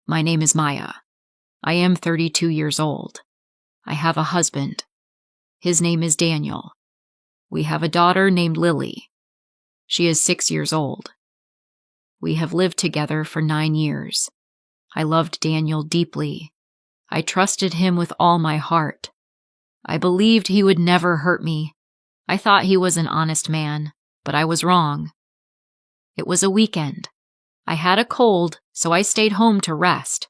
My name is Maya. I am 32 years old. I have a husband. His name is Daniel. We have a daughter named Lily. She is 6 years old. We have lived together for 9 years. I loved Daniel deeply. I trusted him with all my heart. I believed he would never hurt me. I thought he was an honest man, but I was wrong. It was a weekend. I had a cold, so I stayed home to rest.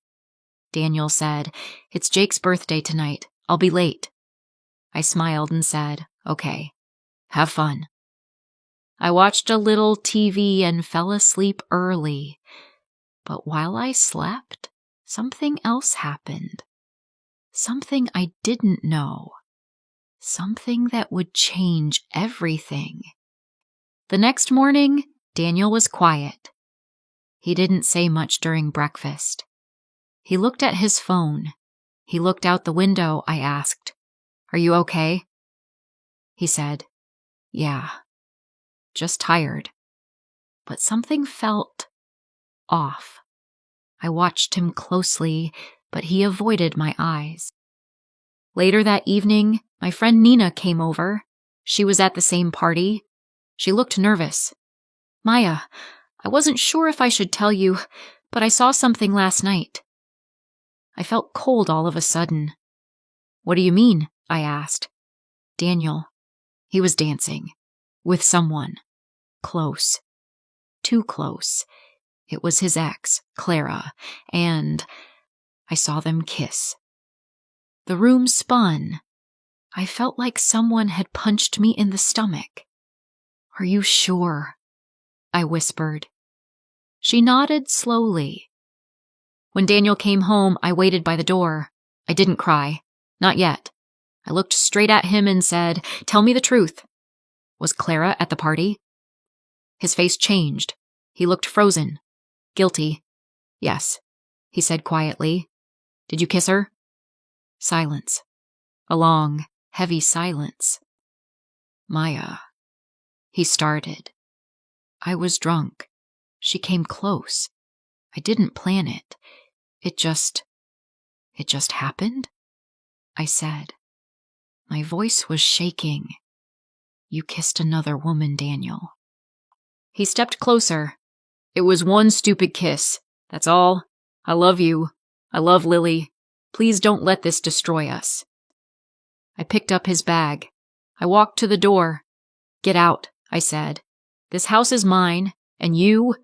Daniel said, "It's Jake's birthday tonight. I'll be late." I smiled and said, "Okay, have fun." I watched a little TV and fell asleep early. But while I slept, something else happened. Something I didn't know. Something that would change everything. The next morning, Daniel was quiet. He didn't say much during breakfast. He looked at his phone. He looked out the window. I asked, "Are you okay?" He said, "Yeah, just tired." But something felt off. I watched him closely, but he avoided my eyes. Later that evening, my friend Nina came over. She was at the same party. She looked nervous. "Maya, I wasn't sure if I should tell you, but I saw something last night." I felt cold all of a sudden. "What do you mean?" I asked. "Daniel, he was dancing. With someone. Close. Too close. It was his ex, Clara, and I saw them kiss." The room spun. I felt like someone had punched me in the stomach. "Are you sure?" I whispered. She nodded slowly. When Daniel came home, I waited by the door. I didn't cry. Not yet. I looked straight at him and said, "Tell me the truth. Was Clara at the party?" His face changed. He looked frozen. Guilty. "Yes," he said quietly. "Did you kiss her?" Silence. A long, heavy silence. "Maya," he started. "I was drunk. She came close. I didn't plan it. It just happened?" I said. My voice was shaking. "You kissed another woman, Daniel." He stepped closer. "It was one stupid kiss. That's all. I love you. I love Lily. Please don't let this destroy us." I picked up his bag. I walked to the door. "Get out," I said. "This house is mine, and you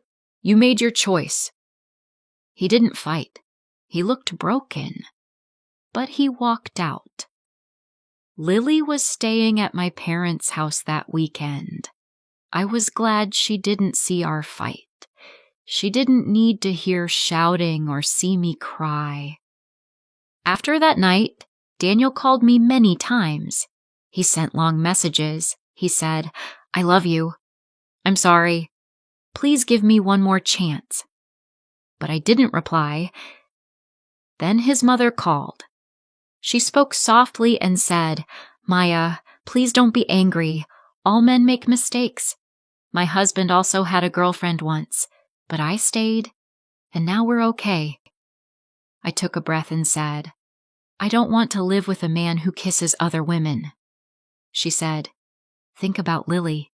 made your choice." He didn't fight. He looked broken. But he walked out. Lily was staying at my parents' house that weekend. I was glad she didn't see our fight. She didn't need to hear shouting or see me cry. After that night, Daniel called me many times. He sent long messages. He said, "I love you. I'm sorry. Please give me one more chance." But I didn't reply. Then his mother called. She spoke softly and said, "Maya, please don't be angry. All men make mistakes. My husband also had a girlfriend once, but I stayed, and now we're okay." I took a breath and said, "I don't want to live with a man who kisses other women." She said, "Think about Lily.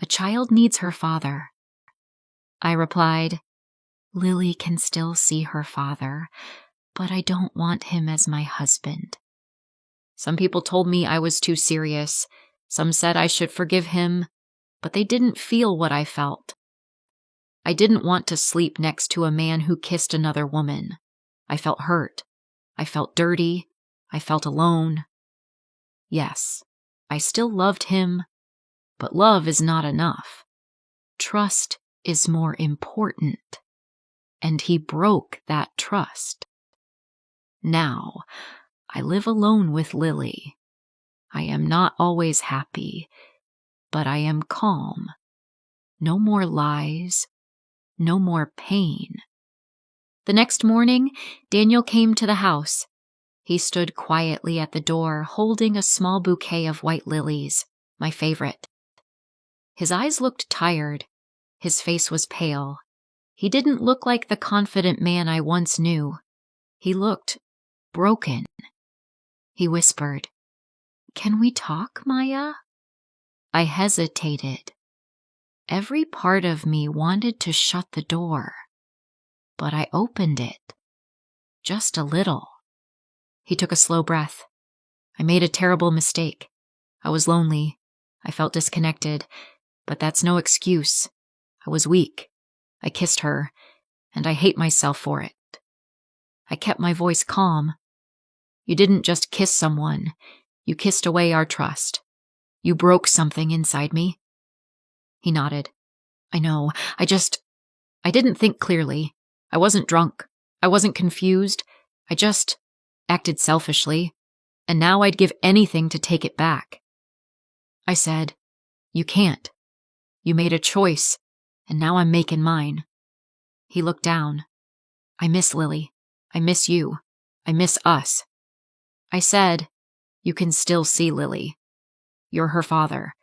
A child needs her father." I replied, "Lily can still see her father, but I don't want him as my husband." Some people told me I was too serious. Some said I should forgive him, but they didn't feel what I felt. I didn't want to sleep next to a man who kissed another woman. I felt hurt. I felt dirty. I felt alone. Yes, I still loved him, but love is not enough. Trust is more important. And he broke that trust. Now, I live alone with Lily. I am not always happy, but I am calm. No more lies, no more pain. The next morning, Daniel came to the house. He stood quietly at the door, holding a small bouquet of white lilies, my favorite. His eyes looked tired. His face was pale. He didn't look like the confident man I once knew. He looked broken. He whispered, "Can we talk, Maya?" I hesitated. Every part of me wanted to shut the door, but I opened it. Just a little. He took a slow breath. I made a terrible mistake. I was lonely. I felt disconnected, but that's no excuse. I was weak. I kissed her, and I hate myself for it. I kept my voice calm. You didn't just kiss someone. You kissed away our trust. You broke something inside me. He nodded. I know. I didn't think clearly. I wasn't drunk. I wasn't confused. I just acted selfishly, and now I'd give anything to take it back. I said, "You can't. You made a choice, and now I'm making mine." He looked down. "I miss Lily. I miss you. I miss us." I said, "You can still see Lily. You're her father,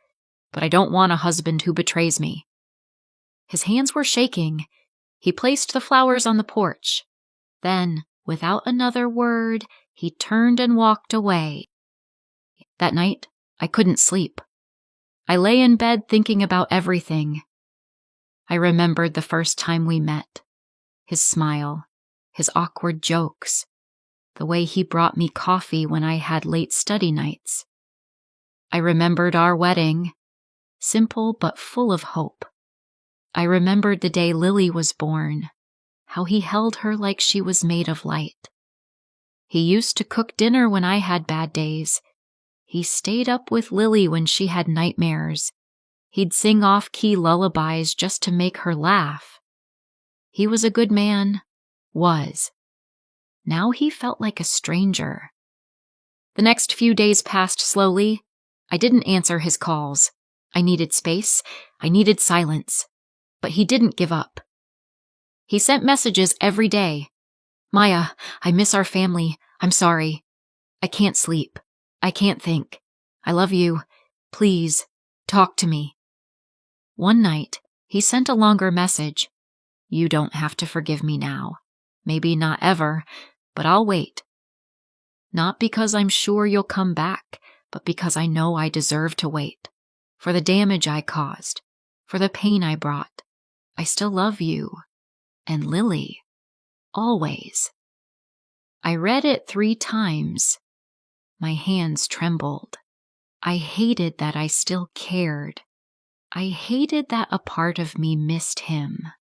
but I don't want a husband who betrays me." His hands were shaking. He placed the flowers on the porch. Then, without another word, he turned and walked away. That night, I couldn't sleep. I lay in bed thinking about everything. I remembered the first time we met. His smile, his awkward jokes, the way he brought me coffee when I had late study nights. I remembered our wedding, simple but full of hope. I remembered the day Lily was born, how he held her like she was made of light. He used to cook dinner when I had bad days. He stayed up with Lily when she had nightmares. He'd sing off-key lullabies just to make her laugh. He was a good man. Was. Now he felt like a stranger. The next few days passed slowly. I didn't answer his calls. I needed space. I needed silence. But he didn't give up. He sent messages every day. "Maya, I miss our family. I'm sorry. I can't sleep. I can't think. I love you. Please, talk to me." One night, he sent a longer message. "You don't have to forgive me now. Maybe not ever, but I'll wait. Not because I'm sure you'll come back, but because I know I deserve to wait. For the damage I caused. For the pain I brought. I still love you. And Lily. Always." I read it 3 times. My hands trembled. I hated that I still cared. I hated that a part of me missed him.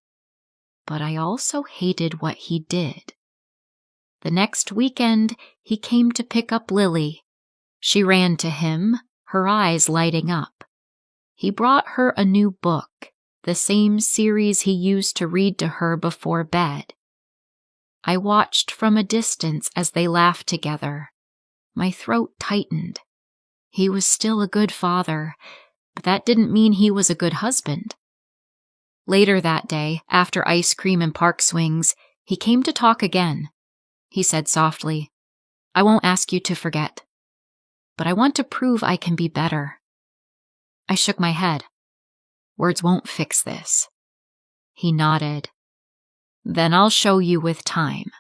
But I also hated what he did. The next weekend, he came to pick up Lily. She ran to him, her eyes lighting up. He brought her a new book, the same series he used to read to her before bed. I watched from a distance as they laughed together. My throat tightened. He was still a good father, but that didn't mean he was a good husband. Later that day, after ice cream and park swings, he came to talk again. He said softly, "I won't ask you to forget, but I want to prove I can be better." I shook my head. "Words won't fix this." He nodded. "Then I'll show you with time."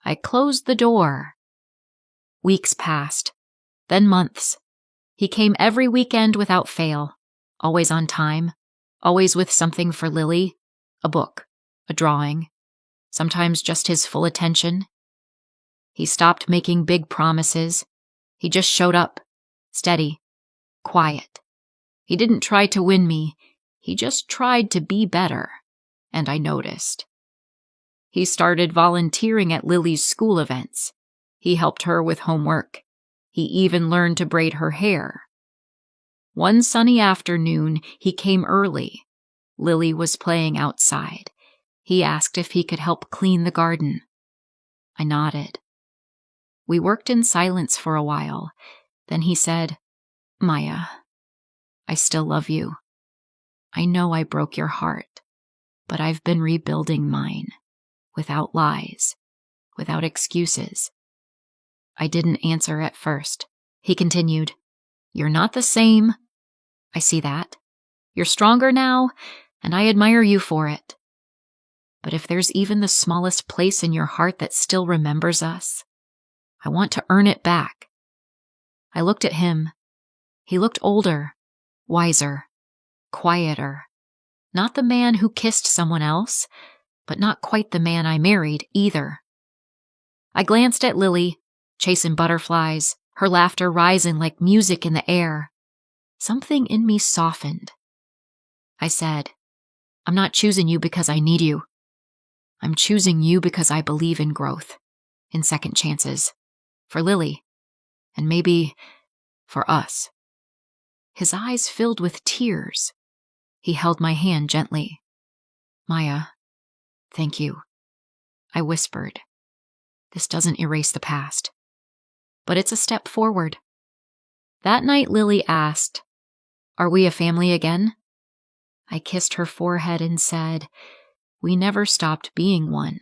I closed the door. Weeks passed, then months. He came every weekend without fail, always on time, always with something for Lily, a book, a drawing, sometimes just his full attention. He stopped making big promises. He just showed up, steady, quiet. He didn't try to win me. He just tried to be better, and I noticed. He started volunteering at Lily's school events. He helped her with homework. He even learned to braid her hair. One sunny afternoon, he came early. Lily was playing outside. He asked if he could help clean the garden. I nodded. We worked in silence for a while. Then he said, "Maya, I still love you. I know I broke your heart, but I've been rebuilding mine, without lies, without excuses." I didn't answer at first. He continued, "You're not the same. I see that. You're stronger now, and I admire you for it." But if there's even the smallest place in your heart that still remembers us, I want to earn it back." I looked at him. He looked older, wiser, quieter. Not the man who kissed someone else, but not quite the man I married either. I glanced at Lily, chasing butterflies, her laughter rising like music in the air. Something in me softened. I said, "I'm not choosing you because I need you. I'm choosing you because I believe in growth, in second chances, for Lily, and maybe for us." His eyes filled with tears. He held my hand gently. "Maya, thank you," I whispered. "This doesn't erase the past, but it's a step forward." That night, Lily asked, "Are we a family again?" I kissed her forehead and said, "We never stopped being one.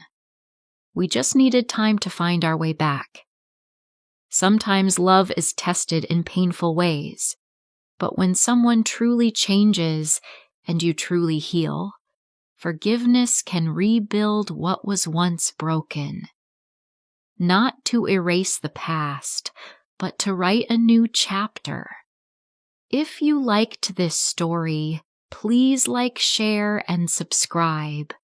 We just needed time to find our way back. Sometimes love is tested in painful ways, but when someone truly changes and you truly heal, forgiveness can rebuild what was once broken. Not to erase the past, but to write a new chapter." If you liked this story, please like, share, and subscribe.